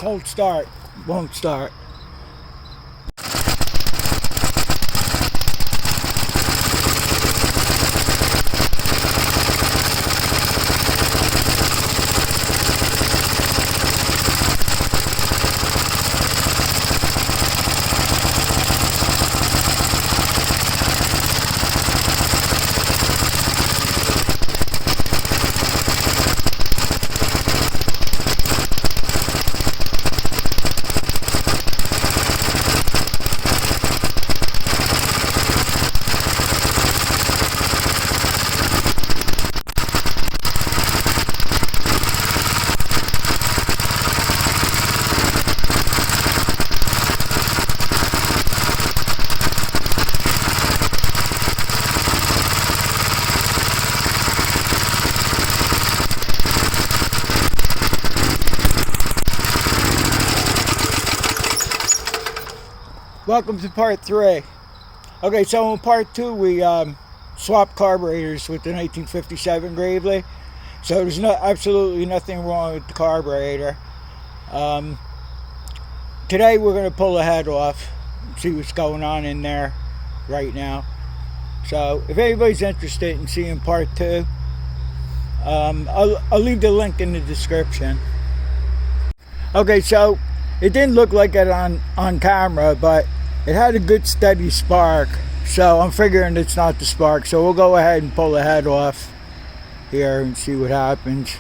Cold start, won't start. Welcome to part 3. Okay, so in part 2 we swapped carburetors with the 1957 Gravely. So there's absolutely nothing wrong with the carburetor. Today we're going to pull the head off, see what's going on in there right now. So if anybody's interested in seeing part 2, I'll leave the link in the description. Okay, so it didn't look like it on camera, but it had a good steady spark, so I'm figuring it's not the spark. So we'll go ahead and pull the head off here and see what happens.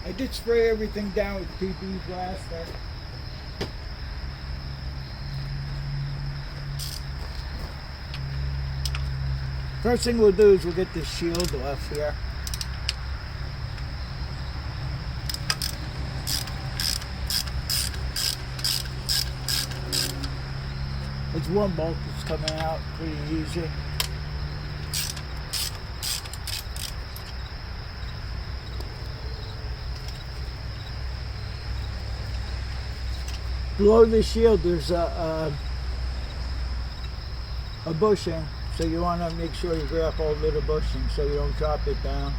I did spray everything down with PP plaster. First thing we'll do is we'll get this shield off here. It's one bolt that's coming out pretty easy. Below the shield there's a bushing. So you want to make sure you grab all the little bushing so you don't drop it down.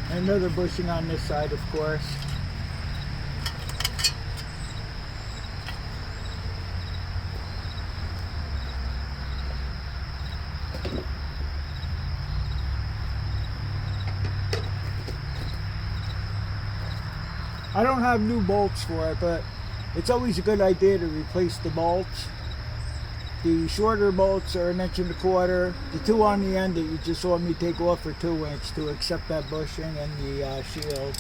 And another bushing on this side, of course. I don't have new bolts for it, but it's always a good idea to replace the bolts. The shorter bolts are 1.25 inches. The two on the end that you just saw me take off are 2 inches to accept that bushing and the shield.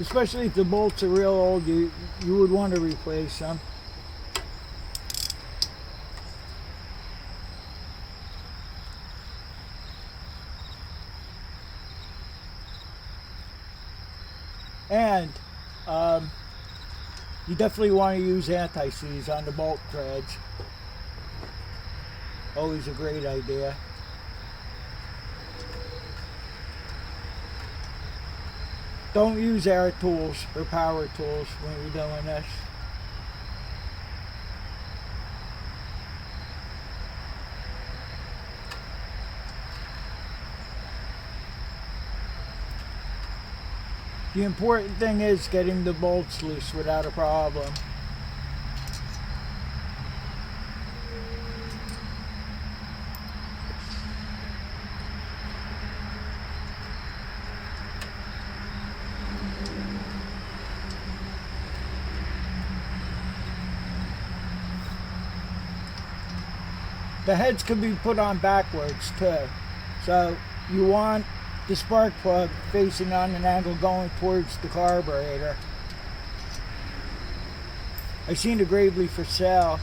Especially if the bolts are real old, you would want to replace them. And you definitely want to use anti-seize on the bolt threads. Always a great idea. Don't use air tools or power tools when you're doing this. The important thing is getting the bolts loose without a problem. The heads can be put on backwards too. So you want the spark plug facing on an angle going towards the carburetor. I seen the Gravely for sale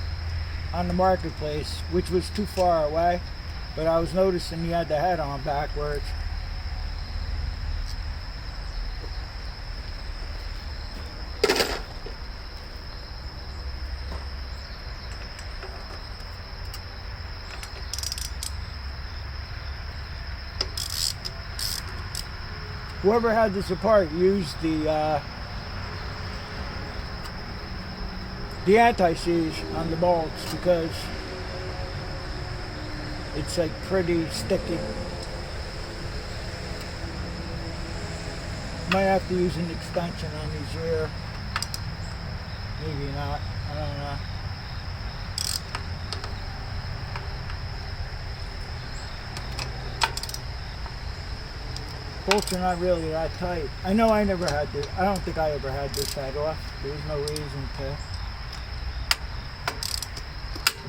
on the marketplace, which was too far away, but I was noticing you had the head on backwards. Whoever had this apart used the anti-seize on the bolts because it's like pretty sticky. Might have to use an extension on these rear. Maybe not. I don't know. Bolts are not really that tight. I know I never had this. I don't think I ever had this head off. There's no reason to.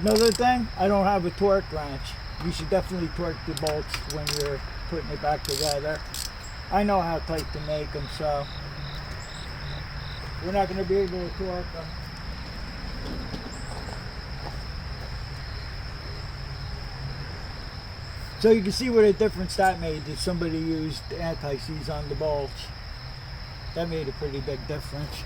Another thing, I don't have a torque wrench. You should definitely torque the bolts when you're putting it back together. I know how tight to make them, so we're not going to be able to torque them. So you can see what a difference that made if somebody used anti-seize on the bolts. That made a pretty big difference.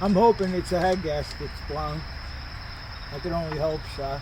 I'm hoping it's a head gasket's blown. I can only hope so.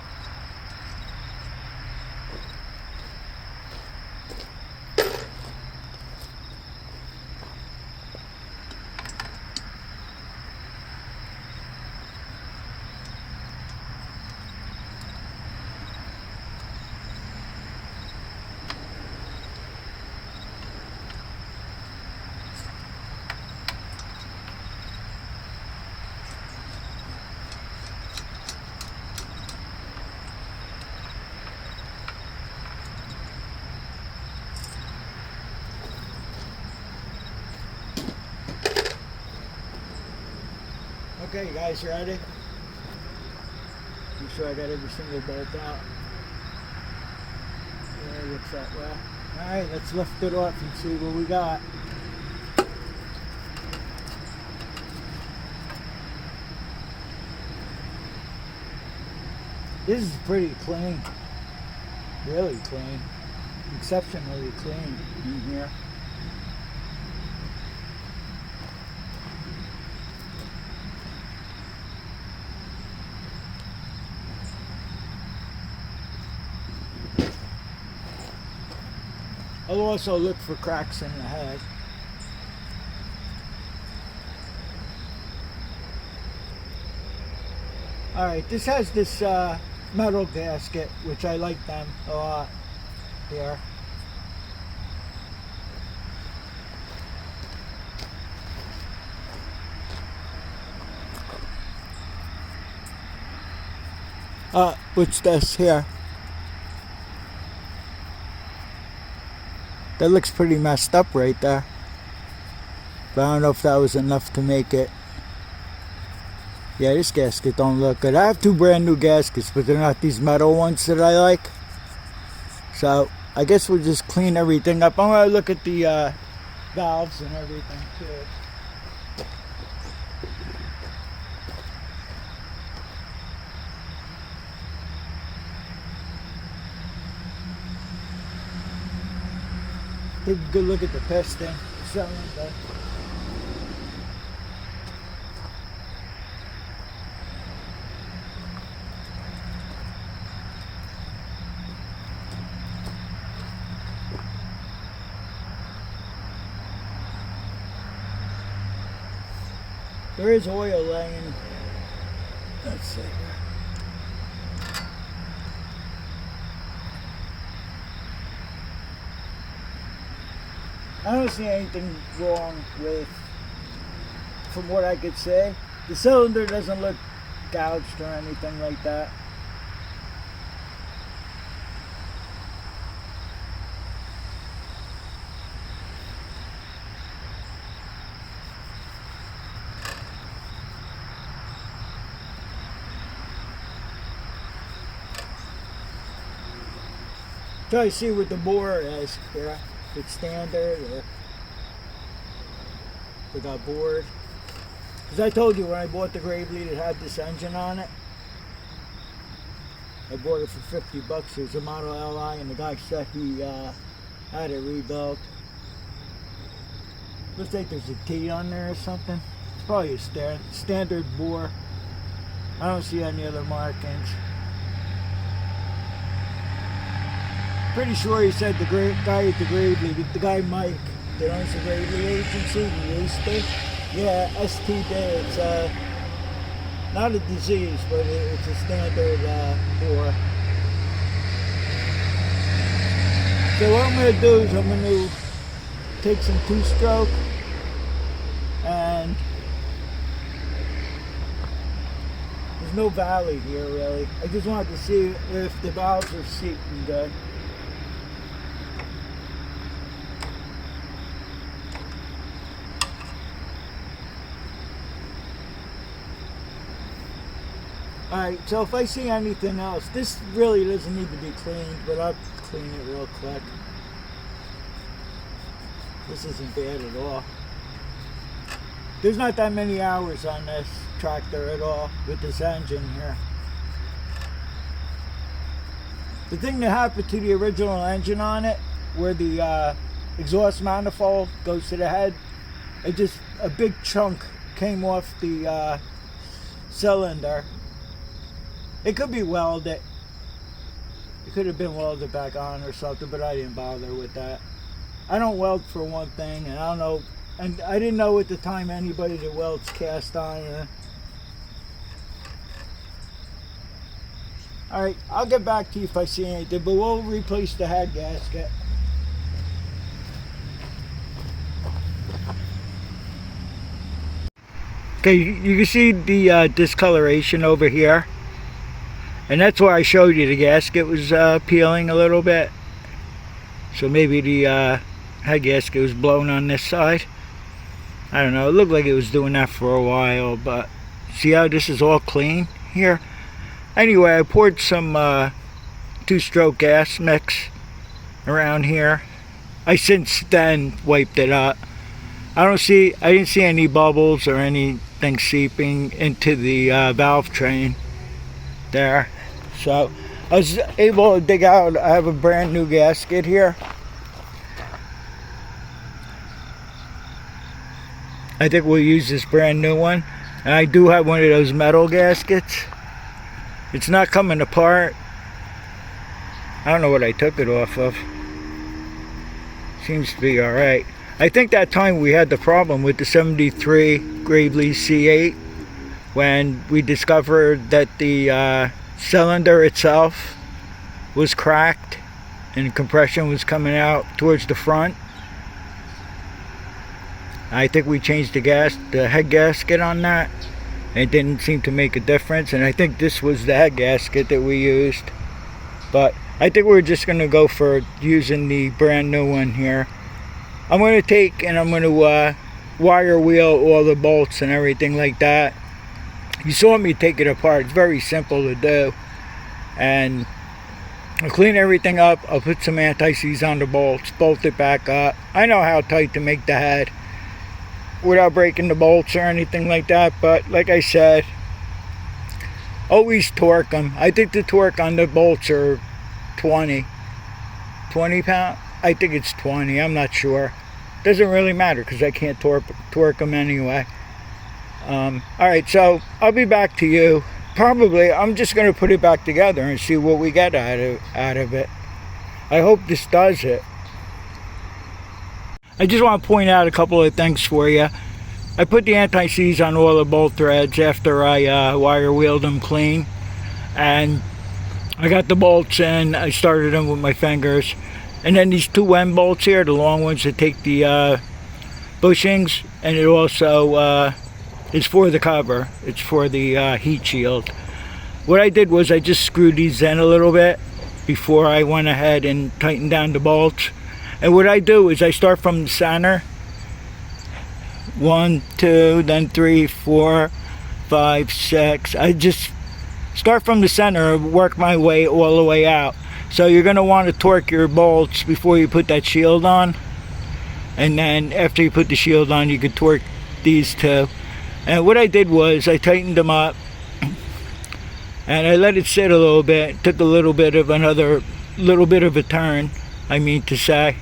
Okay, you guys ready? Make sure I got every single bolt out. Yeah, looks that way. Alright, let's lift it off and see what we got. This is pretty clean. Really clean. Exceptionally clean in here. I'll also look for cracks in the head. Alright, this has this metal gasket, which I like them a lot here. What's this here? That looks pretty messed up right there. But I don't know if that was enough to make it. Yeah, this gasket don't look good. I have two brand new gaskets, but they're not these metal ones that I like. So I guess we'll just clean everything up. I'm gonna look at the valves and everything too. Take a good look at the piston, cylinder. There is oil laying. Let's see. I don't see anything wrong with, from what I could say. The cylinder doesn't look gouged or anything like that. Try to see what the bore is here. If it's standard or if it got bored. Because I told you when I bought the Gravely it had this engine on it. I bought it for 50 bucks. It was a Model Li, and the guy said he had it rebuilt. Looks like there's a T on there or something. It's probably a standard bore. I don't see any other markings. Pretty sure he said the guy at the Gravely, the guy Mike that owns the Gravely agency, he used to. Yeah, STD. It's not a disease, but it's a standard bore. So what I'm going to do is I'm going to take some two-stroke and there's no valley here really. I just wanted to see if the valves are seating good. Alright, so if I see anything else, this really doesn't need to be cleaned, but I'll clean it real quick. This isn't bad at all. There's not that many hours on this tractor at all with this engine here. The thing that happened to the original engine on it, where the exhaust manifold goes to the head, a big chunk came off the cylinder. It could be welded. It could have been welded back on or something, but I didn't bother with that. I don't weld for one thing, and I don't know, and I didn't know at the time anybody that welds cast iron. Alright, I'll get back to you if I see anything, but we'll replace the head gasket. Okay, you can see the discoloration over here. And that's why I showed you the gasket was peeling a little bit. So maybe the head gasket was blown on this side. I don't know, it looked like it was doing that for a while, but see how this is all clean here? Anyway, I poured some two-stroke gas mix around here. I since then wiped it up. I didn't see any bubbles or anything seeping into the valve train there. So I was able to dig out, I have a brand new gasket here. I think we'll use this brand new one. And I do have one of those metal gaskets. It's not coming apart. I don't know what I took it off of. Seems to be alright. I think that time we had the problem with the 73 Gravely C8 when we discovered that the cylinder itself was cracked and compression was coming out towards the front. I think we changed the head gasket on that. It didn't seem to make a difference, and I think this was the head gasket that we used. But I think we're just going to go for using the brand new one here. I'm going to take and I'm going to wire wheel all the bolts and everything like that. You saw me take it apart. It's very simple to do. And I'll clean everything up. I'll put some anti-seize on the bolts, bolt it back up. I know how tight to make the head without breaking the bolts or anything like that. But like I said, always torque them. I think the torque on the bolts are 20 pound. I think it's 20. I'm not sure. Doesn't really matter because I can't torque them anyway. Alright, so I'll be back to you. Probably I'm just going to put it back together and see what we get out of it. I hope this does it. I just want to point out a couple of things for you. I put the anti-seize on all the bolt threads after I wire wheeled them clean, and I got the bolts in. I started them with my fingers, and then these two end bolts here, the long ones that take the bushings, and it also is for the cover. It's for the heat shield. What I did was I just screwed these in a little bit before I went ahead and tightened down the bolts. And what I do is I start from the center. 1, 2, then 3, 4, 5, 6. I just start from the center and work my way all the way out. So you're going to want to torque your bolts before you put that shield on. And then after you put the shield on, you can torque these two. And what I did was I tightened them up. And I let it sit a little bit. Took a little bit of a turn, I mean to say.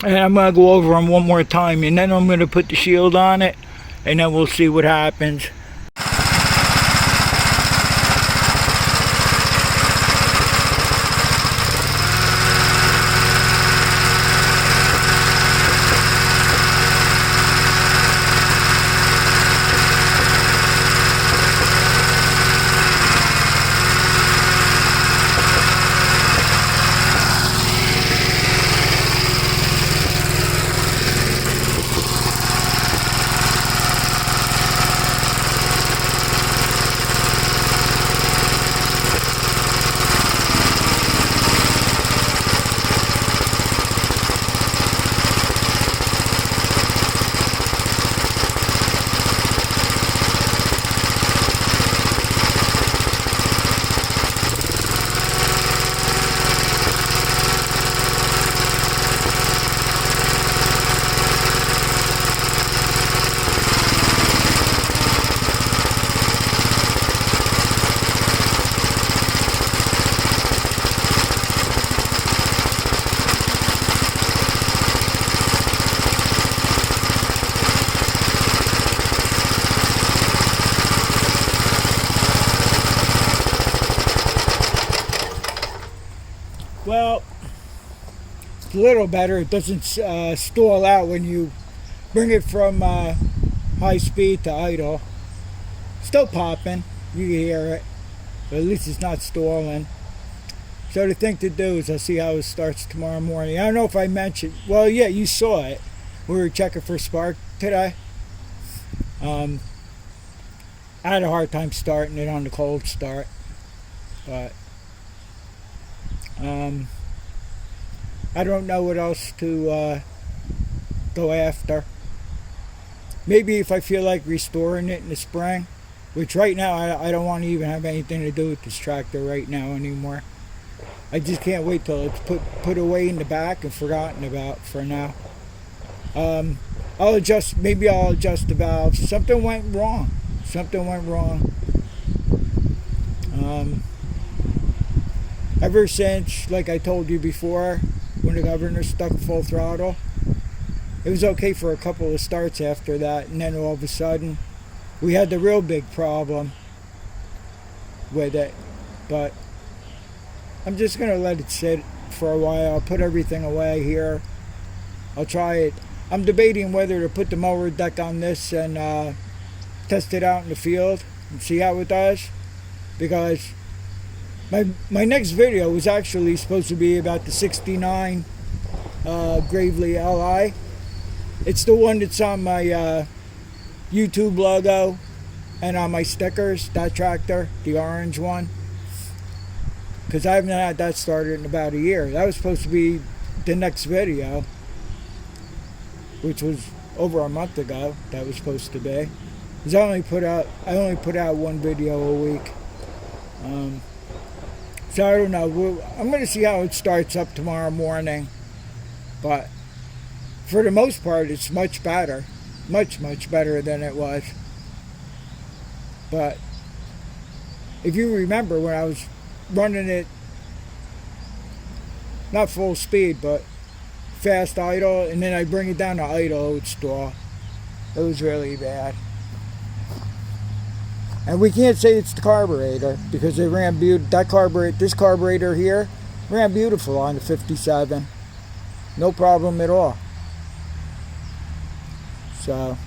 And I'm going to go over them one more time, and then I'm going to put the shield on it, and then we'll see what happens. Well, it's a little better. It doesn't stall out when you bring it from high speed to idle. Still popping, you can hear it, but at least it's not stalling. So the thing to do is I'll see how it starts tomorrow morning. I don't know if I mentioned, well, yeah, you saw it. We were checking for spark today. I had a hard time starting it on the cold start, but I don't know what else to go after. Maybe if I feel like restoring it in the spring, which right now I don't want to even have anything to do with this tractor right now anymore. I just can't wait till it's put away in the back and forgotten about for now. I'll adjust the valves. Something went wrong. Ever since, like I told you before, when the governor stuck full throttle, it was okay for a couple of starts after that, and then all of a sudden we had the real big problem with it. But I'm just gonna let it sit for a while. I'll put everything away here. I'll try it. I'm debating whether to put the mower deck on this and test it out in the field and see how it does, because my next video was actually supposed to be about the 69 Gravely LI. It's the one that's on my YouTube logo and on my stickers, that tractor, the orange one. Because I haven't had that started in about a year. That was supposed to be the next video, which was over a month ago. That was supposed to be. Because I only put out one video a week. So I don't know. I'm going to see how it starts up tomorrow morning. But for the most part, it's much better. Much better than it was. But if you remember when I was running it, not full speed, but fast idle, and then I bring it down to idle, it would stall. It was really bad. And we can't say it's the carburetor, because it ran this carburetor here ran beautiful on the 57. No problem at all. So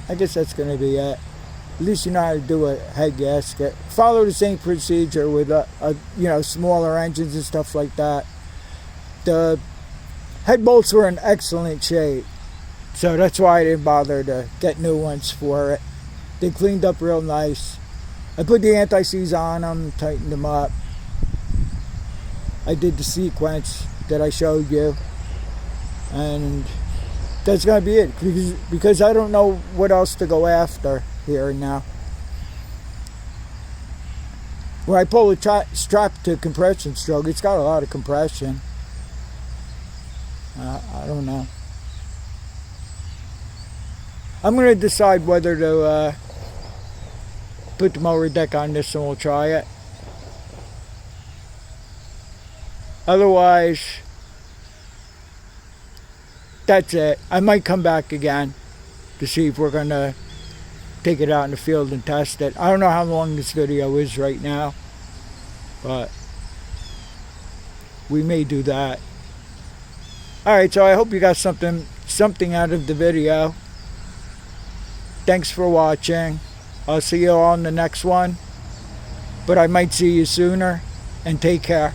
I guess that's going to be it. At least you know how to do a head gasket. Follow the same procedure with smaller engines and stuff like that. The head bolts were in excellent shape, so that's why I didn't bother to get new ones for it. They cleaned up real nice. I put the anti-seize on them, tightened them up. I did the sequence that I showed you, and that's gonna be it, because I don't know what else to go after here and now. When I pull the strap to compression stroke, it's got a lot of compression. I don't know. I'm gonna decide whether to put the motor deck on this, and we'll try it. Otherwise, that's it. I might come back again to see if we're gonna take it out in the field and test it. I don't know how long this video is right now, but we may do that. Alright, so I hope you got something out of the video. Thanks for watching. I'll see you all in the next one, but I might see you sooner, and take care.